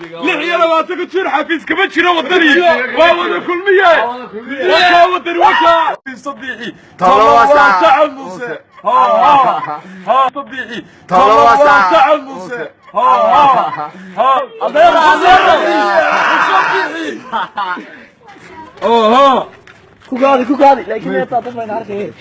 لحية لو تكتشير حفيز كمان شنو وطني وانا كل مية وكا وطني وكا صديقي طلوا سعد موسى ها صديقي طلوا سعد موسى ها ها كوكادي لكن يا طاطا ما نعرف ايه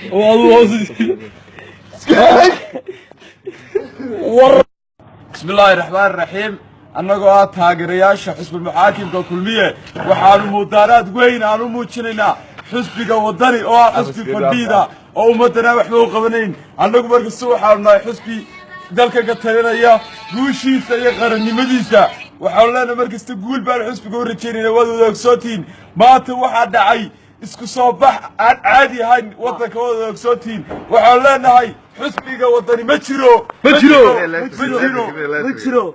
بسم الله الرحمن الرحيم annagoo taageerayaasha xisbiga maxaakimka kulmiye waxaanu mudaaraad weyn aanu muujinaynaa xisbiga wadani oo ah xisbi fadhiida oo ummadana waxba u qabanayn annagu markasta waxaanu nahay xisbi dalka ka talinaya guushiisa iyo qarannimadiisa waxaanu leenahay markasta guul baan xisbiga u rajaynaynaa waad wadaagsoontiin maanta waxaa dhacay isku soo bax aan caadi ahayn waddanka waad wadaagsoontiin waxaanu leenahay xisbiga wadani ma jiro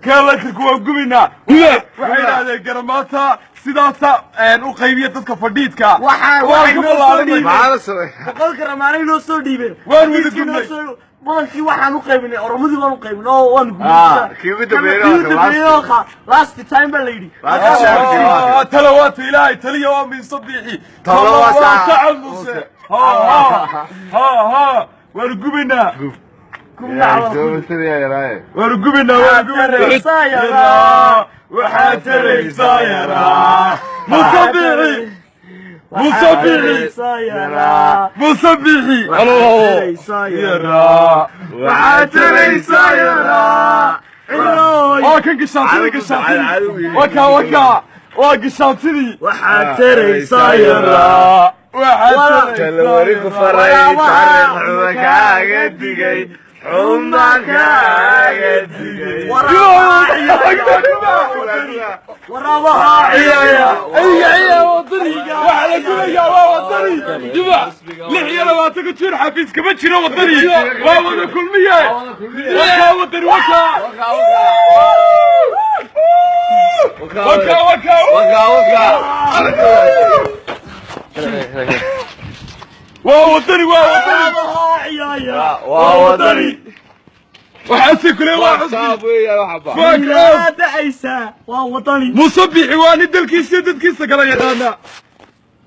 kaalankarku waan gubaynaa waxay idhahdeen garamaata sidaasa u qaybiya dadka fadhiidka boqolka ramaanay noo soo dhiibeen waan wada gubnay badankii waxaan u qaybinay oromadii waan u qaybinay oo waan last time baa la yidhi talawaata ilaahay taliya waa min sabixi talawaata sacad muse ha waanu gubaynaa waanu gubaynaa waxaad taraysaa yaraa musabixi yaraa waxaad taraysaa yaraa waa kan gashaantidii waa gashaantidii waxaad taraysaa yaraa kalwariku faray taariikh xuma kaaga digay xuma kaaga digay warabaha ciyaaya wadaniga waxa la gulayaa waa wadani diba lixya labaatan jeer xafiis kama jiro wadani waa wada kulmiye waka wadani waka ووطني وحاسك لي واحد فاك عيسى ووطني مصبحي واني دلكيس ددكيس كلا يقانا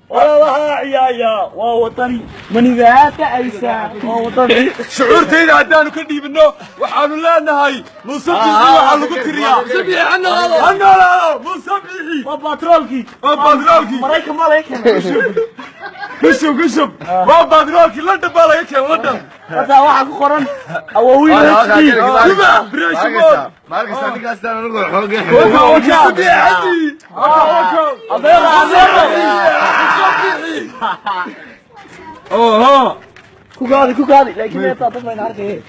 والله عيايا ووطني من ذات عيسى ووطني شعورتي عدانو كدي منو وحانو لانهاي مصبحي وحانو كتريا مصبحي عنا لا مصبحي وباترولكي مريكا كشب وباترولكي لندن بالا يكي لندن هذا واحد قرن أووين هاتي بريشمون مالك ساني كاستان نقول حوجه كوكادي لكن يا طاطا ما نعرف ايه